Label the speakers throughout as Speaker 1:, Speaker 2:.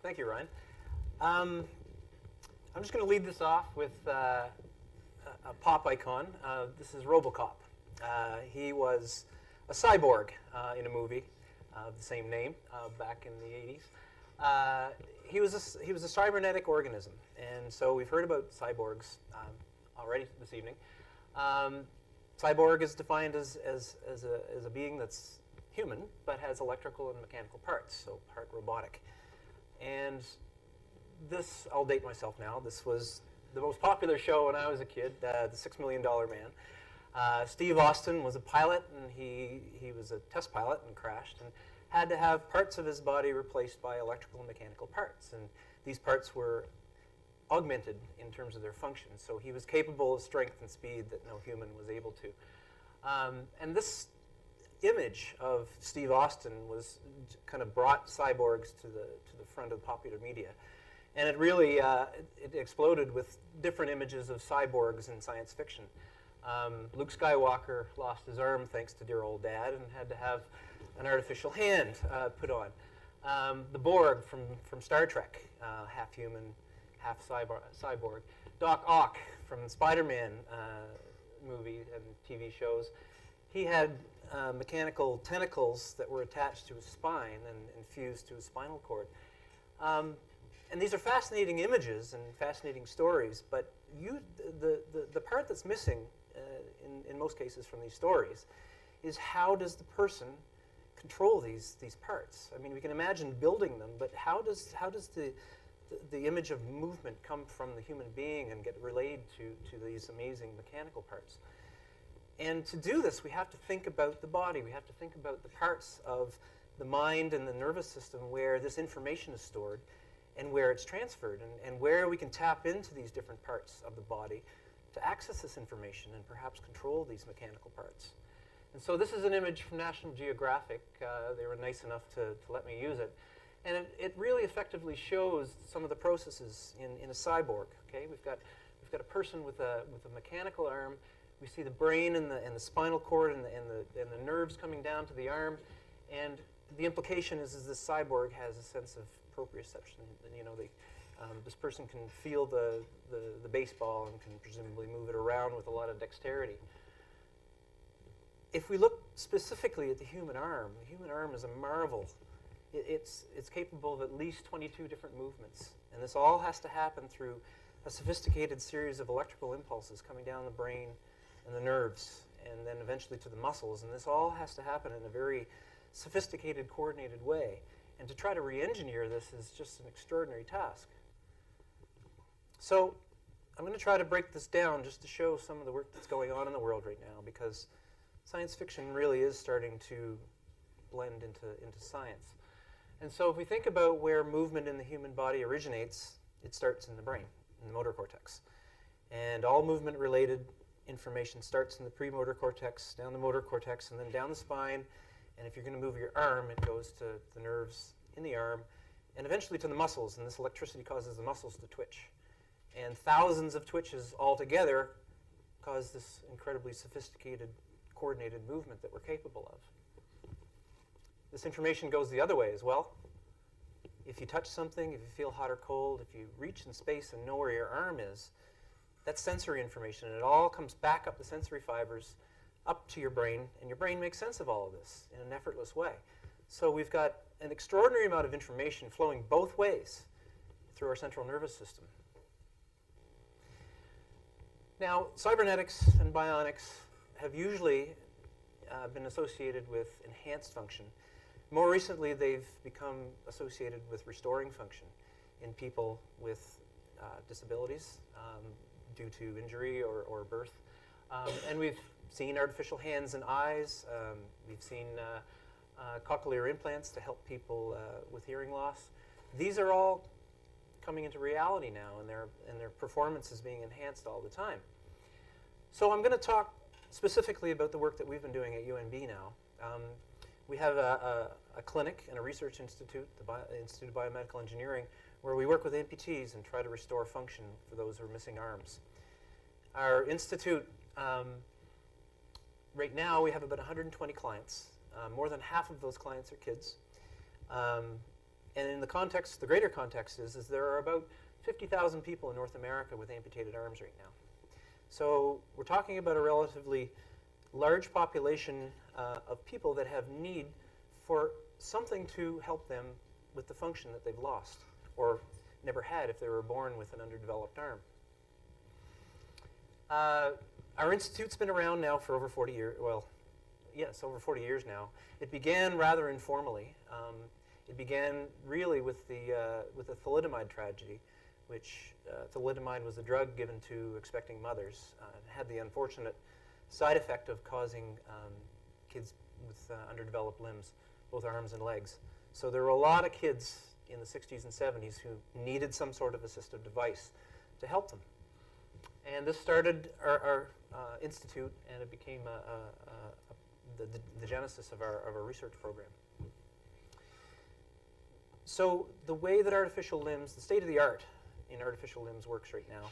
Speaker 1: Thank you, Ryan. I'm just going to lead this off with a pop icon. This is RoboCop. He was a cyborg in a movie of the same name back in the 80s. He was a cybernetic organism, and so we've heard about cyborgs already this evening. Cyborg is defined as a being that's human, but has electrical and mechanical parts, so part robotic. And this, I'll date myself now, this was the most popular show when I was a kid, the $6 Million Man. Steve Austin was a pilot, and he was a test pilot and crashed, and had to have parts of his body replaced by electrical and mechanical parts. And these parts were augmented in terms of their function. So he was capable of strength and speed that no human was able to. And this image of Steve Austin was kind of brought cyborgs to the front of the popular media. And it really it exploded with different images of cyborgs in science fiction. Luke Skywalker lost his arm thanks to dear old dad and had to have an artificial hand put on. The Borg from Star Trek, half human, half cyborg. Doc Ock from the Spider-Man movie and TV shows. He had mechanical tentacles that were attached to his spine and fused to his spinal cord. And these are fascinating images and fascinating stories, but the part that's missing in most cases from these stories is how does the person control these parts? I mean, we can imagine building them, but how does the image of movement come from the human being and get relayed to these amazing mechanical parts? And to do this, we have to think about the body. We have to think about the parts of the mind and the nervous system where this information is stored and where it's transferred, and where we can tap into these different parts of the body to access this information and perhaps control these mechanical parts. And so this is an image from National Geographic. They were nice enough to let me use it. And it really effectively shows some of the processes in a cyborg. Okay, we've got a person with a mechanical arm. We see the brain and the spinal cord and the nerves coming down to the arm. And the implication is this cyborg has a sense of proprioception. You know, this person can feel the baseball and can presumably move it around with a lot of dexterity. If we look specifically at the human arm is a marvel. It's capable of at least 22 different movements. And this all has to happen through a sophisticated series of electrical impulses coming down the brain and the nerves, and then eventually to the muscles. And this all has to happen in a very sophisticated, coordinated way. And to try to re-engineer this is just an extraordinary task. So I'm going to try to break this down just to show some of the work that's going on in the world right now, because science fiction really is starting to blend into science. And so if we think about where movement in the human body originates, it starts in the brain, in the motor cortex. And all movement-related information starts in the premotor cortex, down the motor cortex, and then down the spine. And if you're going to move your arm, it goes to the nerves in the arm, and eventually to the muscles. And this electricity causes the muscles to twitch. And thousands of twitches all together cause this incredibly sophisticated, coordinated movement that we're capable of. This information goes the other way as well. If you touch something, if you feel hot or cold, if you reach in space and know where your arm is, that's sensory information. And it all comes back up the sensory fibers up to your brain, and your brain makes sense of all of this in an effortless way. So we've got an extraordinary amount of information flowing both ways through our central nervous system. Now, cybernetics and bionics have usually been associated with enhanced function. More recently, they've become associated with restoring function in people with disabilities due to injury or birth. And we've seen artificial hands and eyes. We've seen cochlear implants to help people with hearing loss. These are all coming into reality now, and their performance is being enhanced all the time. So I'm going to talk specifically about the work that we've been doing at UNB now. We have a clinic and a research institute, the Institute of Biomedical Engineering, where we work with amputees and try to restore function for those who are missing arms. Our institute, right now, we have about 120 clients. More than half of those clients are kids. And in the context, the greater context is there are about 50,000 people in North America with amputated arms right now. So we're talking about a relatively large population of people that have need for something to help them with the function that they've lost or never had if they were born with an underdeveloped arm. Our institute's been around now for over 40 years. Well, yes, over 40 years now. It began rather informally. It began really with the thalidomide tragedy, which thalidomide was a drug given to expecting mothers. It had the unfortunate side effect of causing kids with underdeveloped limbs, both arms and legs. So there were a lot of kids in the 60s and 70s who needed some sort of assistive device to help them. And this started our institute, and it became the genesis of our research program. So the way that artificial limbs, the state of the art in artificial limbs works right now,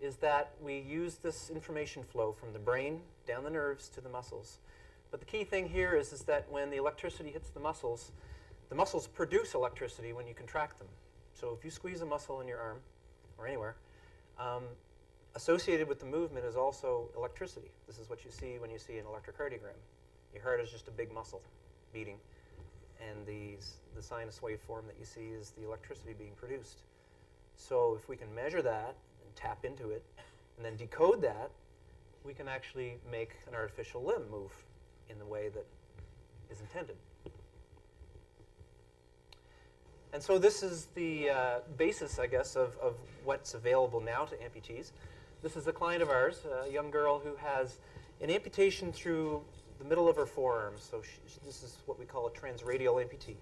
Speaker 1: is that we use this information flow from the brain down the nerves to the muscles. But the key thing here is that when the electricity hits the muscles produce electricity when you contract them. So if you squeeze a muscle in your arm or anywhere, associated with the movement is also electricity. This is what you see when you see an electrocardiogram. Your heart is just a big muscle beating, and the sinus waveform that you see is the electricity being produced. So if we can measure that and tap into it and then decode that, we can actually make an artificial limb move in the way that is intended. And so this is the basis, I guess, of what's available now to amputees. This is a client of ours, a young girl who has an amputation through the middle of her forearm. So this is what we call a transradial amputee.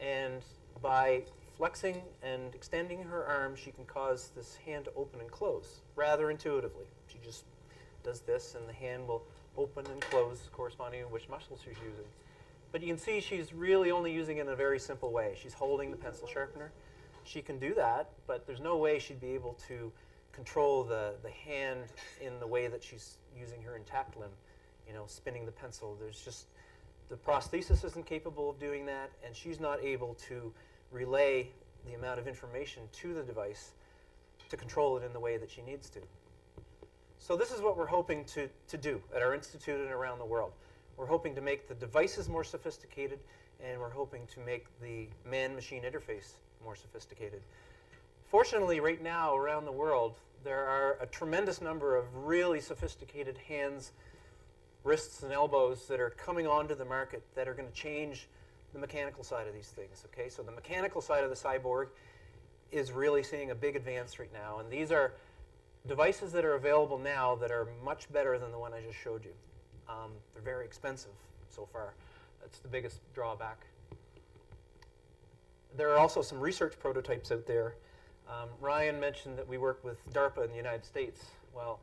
Speaker 1: And by flexing and extending her arm, she can cause this hand to open and close rather intuitively. She just does this, and the hand will open and close corresponding to which muscles she's using. But you can see she's really only using it in a very simple way. She's holding the pencil sharpener. She can do that, but there's no way she'd be able to control the hand in the way that she's using her intact limb, spinning the pencil. There's just, the prosthesis isn't capable of doing that, and she's not able to relay the amount of information to the device to control it in the way that she needs to. So this is what we're hoping to do at our institute and around the world. We're hoping to make the devices more sophisticated, and we're hoping to make the man-machine interface more sophisticated. Fortunately, right now around the world, there are a tremendous number of really sophisticated hands, wrists, and elbows that are coming onto the market that are going to change the mechanical side of these things. Okay, so the mechanical side of the cyborg is really seeing a big advance right now, and these are devices that are available now that are much better than the one I just showed you. They're very expensive so far. That's the biggest drawback. There are also some research prototypes out there. Ryan mentioned that we work with DARPA in the United States. Well,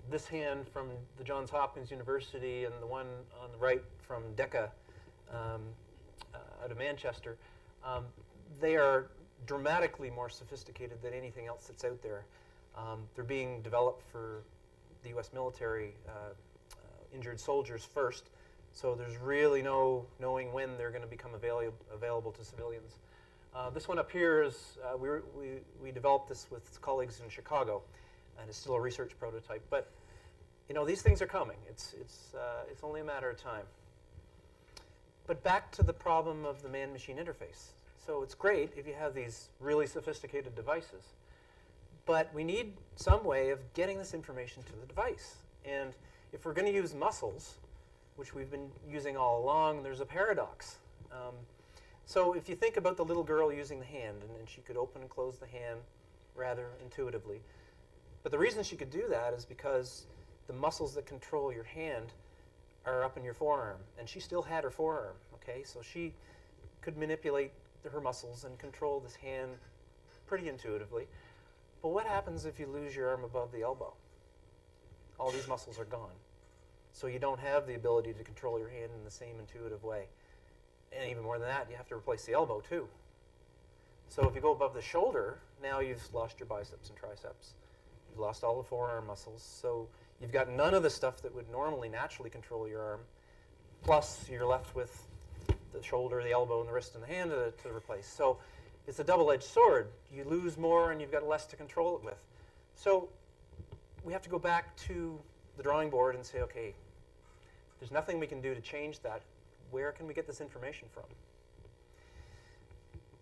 Speaker 1: this hand from the Johns Hopkins University and the one on the right from DECA out of Manchester, they are dramatically more sophisticated than anything else that's out there. They're being developed for the US military injured soldiers first, so there's really no knowing when they're going to become available to civilians. This one up here is, we developed this with colleagues in Chicago, and it's still a research prototype, but these things are coming. It's only a matter of time. But back to the problem of the man-machine interface. So it's great if you have these really sophisticated devices, but we need some way of getting this information to the device. And if we're going to use muscles, which we've been using all along, there's a paradox. So if you think about the little girl using the hand, and she could open and close the hand rather intuitively. But the reason she could do that is because the muscles that control your hand are up in your forearm, and she still had her forearm, okay? So she could manipulate her muscles and control this hand pretty intuitively. But what happens if you lose your arm above the elbow? All these muscles are gone. So you don't have the ability to control your hand in the same intuitive way. And even more than that, you have to replace the elbow too. So if you go above the shoulder, now you've lost your biceps and triceps. You've lost all the forearm muscles. So you've got none of the stuff that would normally naturally control your arm. Plus, you're left with the shoulder, the elbow, and the wrist and the hand to replace. So it's a double-edged sword. You lose more and you've got less to control it with. So we have to go back to the drawing board and say, okay, there's nothing we can do to change that. Where can we get this information from?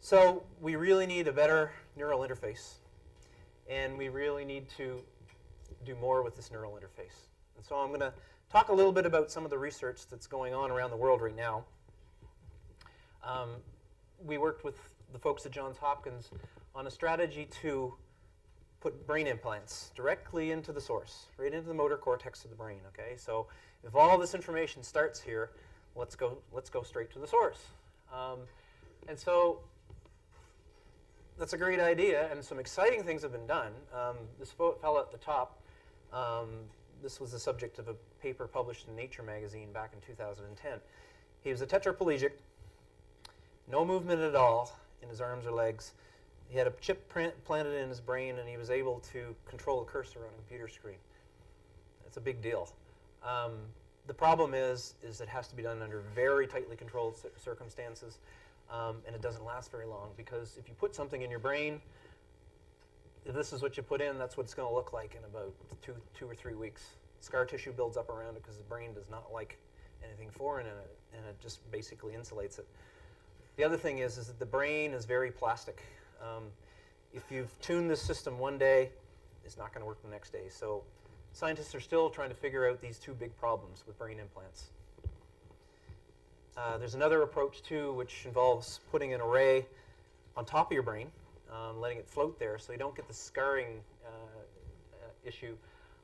Speaker 1: So we really need a better neural interface, and we really need to do more with this neural interface. And so I'm going to talk a little bit about some of the research that's going on around the world right now. We worked with the folks at Johns Hopkins on a strategy to put brain implants directly into the source, right into the motor cortex of the brain. Okay, so if all this information starts here, let's go straight to the source. And so that's a great idea, and some exciting things have been done. This fellow at the top, this was the subject of a paper published in Nature magazine back in 2010. He was a tetraplegic, no movement at all in his arms or legs. He had a chip planted in his brain, and he was able to control a cursor on a computer screen. That's a big deal. The problem is it has to be done under very tightly controlled circumstances. And it doesn't last very long, because if you put something in your brain, if this is what you put in, that's what it's going to look like in about two or 3 weeks. Scar tissue builds up around it because the brain does not like anything foreign in it, and it just basically insulates it. The other thing is that the brain is very plastic. If you've tuned this system one day, it's not going to work the next day. So scientists are still trying to figure out these two big problems with brain implants. There's another approach, too, which involves putting an array on top of your brain, letting it float there so you don't get the scarring issue,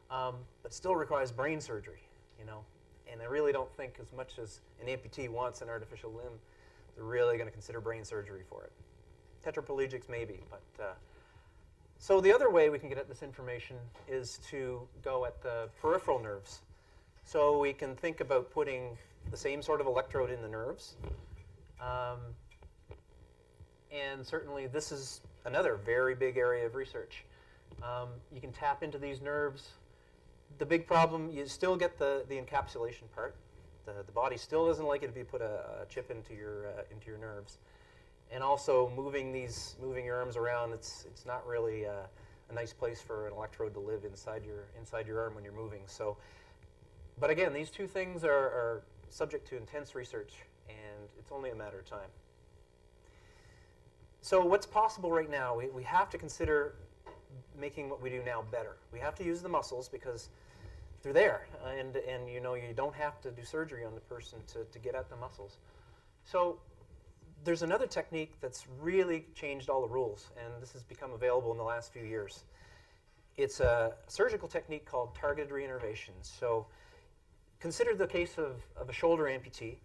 Speaker 1: but still requires brain surgery, you know. And I really don't think, as much as an amputee wants an artificial limb, they're really going to consider brain surgery for it. Tetraplegics, maybe. But so the other way we can get at this information is to go at the peripheral nerves. So we can think about putting the same sort of electrode in the nerves. And certainly this is another very big area of research. You can tap into these nerves. The big problem, you still get the encapsulation part. The body still doesn't like it if you put a chip into your nerves. And also moving your arms around, it's not really a nice place for an electrode to live inside your arm when you're moving. So, but again, these two things are subject to intense research, and it's only a matter of time. So what's possible right now? We have to consider making what we do now better. We have to use the muscles because they're there, and you know, you don't have to do surgery on the person to get at the muscles. So there's another technique that's really changed all the rules, and this has become available in the last few years. It's a surgical technique called targeted re-innervation. So consider the case of a shoulder amputee.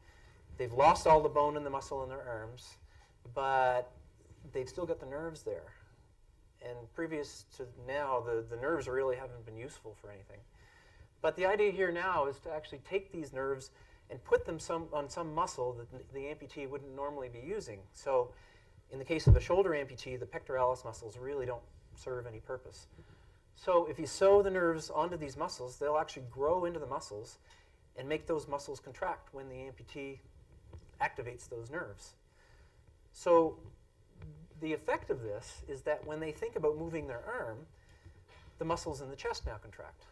Speaker 1: They've lost all the bone and the muscle in their arms, but they've still got the nerves there. And previous to now, the nerves really haven't been useful for anything. But the idea here now is to actually take these nerves and put them on some muscle that the amputee wouldn't normally be using. So in the case of a shoulder amputee, the pectoralis muscles really don't serve any purpose. So if you sew the nerves onto these muscles, they'll actually grow into the muscles and make those muscles contract when the amputee activates those nerves. So the effect of this is that when they think about moving their arm, the muscles in the chest now contract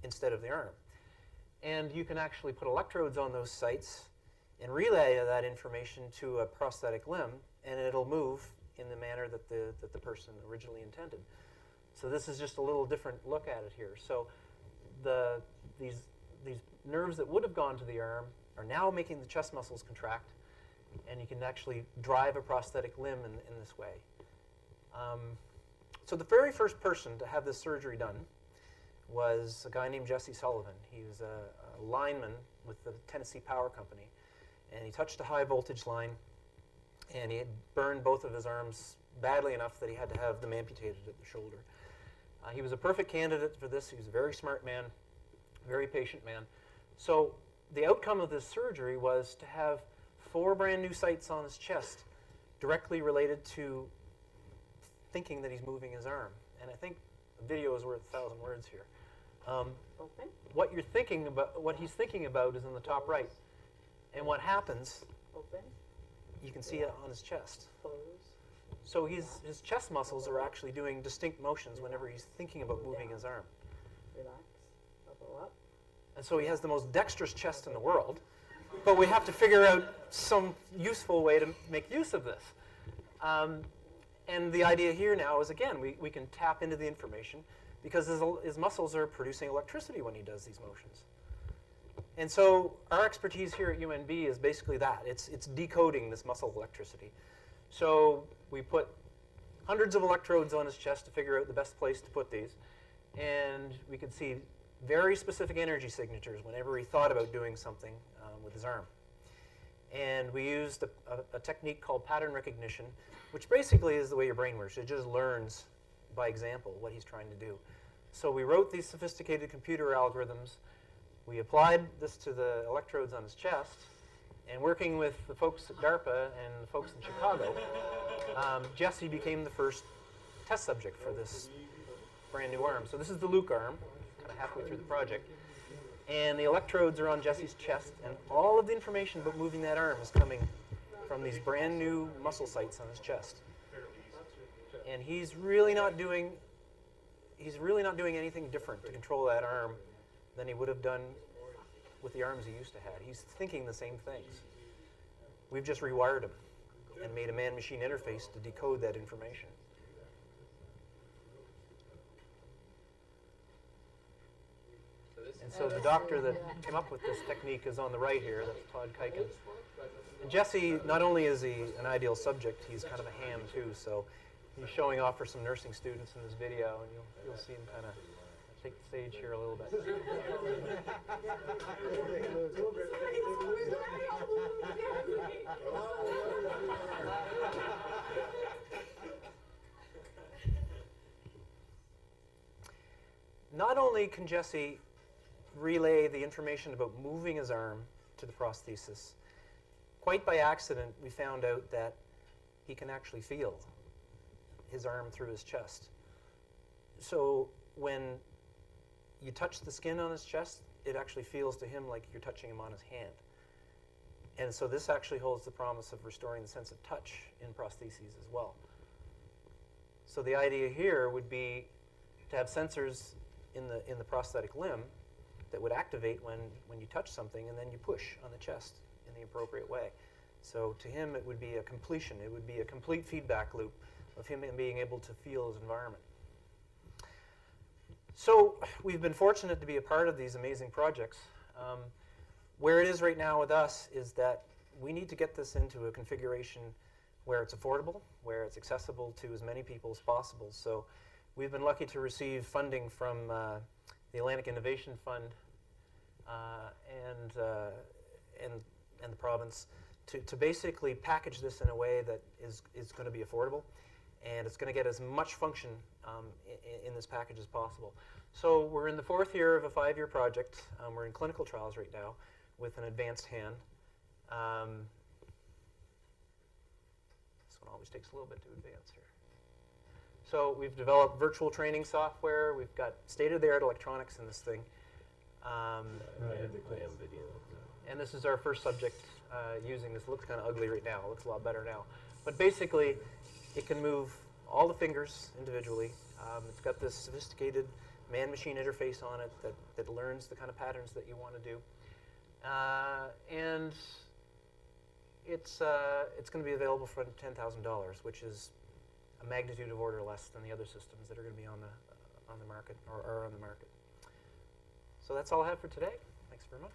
Speaker 1: instead of the arm. And you can actually put electrodes on those sites and relay that information to a prosthetic limb, and it'll move in the manner that the person originally intended. So this is just a little different look at it here. So these nerves that would have gone to the arm are now making the chest muscles contract, and you can actually drive a prosthetic limb in this way. So the very first person to have this surgery done was a guy named Jesse Sullivan. He was a lineman with the Tennessee Power Company, and he touched a high voltage line, and he had burned both of his arms badly enough that he had to have them amputated at the shoulder. He was a perfect candidate for this. He was a very smart man, very patient man. So the outcome of this surgery was to have 4 brand new sites on his chest directly related to thinking that he's moving his arm. And I think a video is worth 1,000 words here. What he's thinking about is in the top right. And what happens
Speaker 2: Open,
Speaker 1: You can see it on his chest.
Speaker 2: close.
Speaker 1: So his chest muscles are actually doing distinct motions whenever he's thinking about moving his arm.
Speaker 2: Relax, bubble up.
Speaker 1: And so he has the most dexterous chest in the world, but we have to figure out some useful way to make use of this. And the idea here now is, again, we can tap into the information because his muscles are producing electricity when he does these motions. And so our expertise here at UNB is basically that. It's decoding this muscle electricity. So we put hundreds of electrodes on his chest to figure out the best place to put these. And we could see very specific energy signatures whenever he thought about doing something with his arm. And we used a technique called pattern recognition, which basically is the way your brain works. It just learns by example what he's trying to do. So we wrote these sophisticated computer algorithms. We applied this to the electrodes on his chest, and working with the folks at DARPA and the folks in Chicago, Jesse became the first test subject for this brand new arm. So this is the Luke arm, kind of halfway through the project. And the electrodes are on Jesse's chest, and all of the information about moving that arm is coming from these brand new muscle sites on his chest. And he's really not doing anything different to control that arm than he would have done with the arms he used to have. He's thinking the same things. We've just rewired him and made a man-machine interface to decode that information. And so the doctor that came up with this technique is on the right here. That's Todd Kuiken. And Jesse, not only is he an ideal subject, he's kind of a ham too. So he's showing off for some nursing students in this video, and you'll see him kind of take the stage here a little bit. Not only can Jesse relay the information about moving his arm to the prosthesis, quite by accident we found out that he can actually feel his arm through his chest. So when you touch the skin on his chest, it actually feels to him like you're touching him on his hand. And so this actually holds the promise of restoring the sense of touch in prostheses as well. So the idea here would be to have sensors in the prosthetic limb that would activate when you touch something, and then you push on the chest in the appropriate way. So to him, it would be a completion. It would be a complete feedback loop of him being able to feel his environment. So we've been fortunate to be a part of these amazing projects. Where it is right now with us is that we need to get this into a configuration where it's affordable, where it's accessible to as many people as possible. So we've been lucky to receive funding from the Atlantic Innovation Fund and the province to basically package this in a way that is going to be affordable, and it's going to get as much function in this package as possible. So we're in the 4th year of a 5-year project. We're in clinical trials right now with an advanced hand. This one always takes a little bit to advance here. So we've developed virtual training software. We've got state-of-the-art electronics in this thing. And this is our first subject using this. It looks kind of ugly right now. It looks a lot better now. But basically, it can move all the fingers individually. It's got this sophisticated man-machine interface on it that learns the kind of patterns that you want to do. And it's going to be available for $10,000, which is a magnitude of order less than the other systems that are going to be on the market or are on the market. So that's all I have for today. Thanks very much.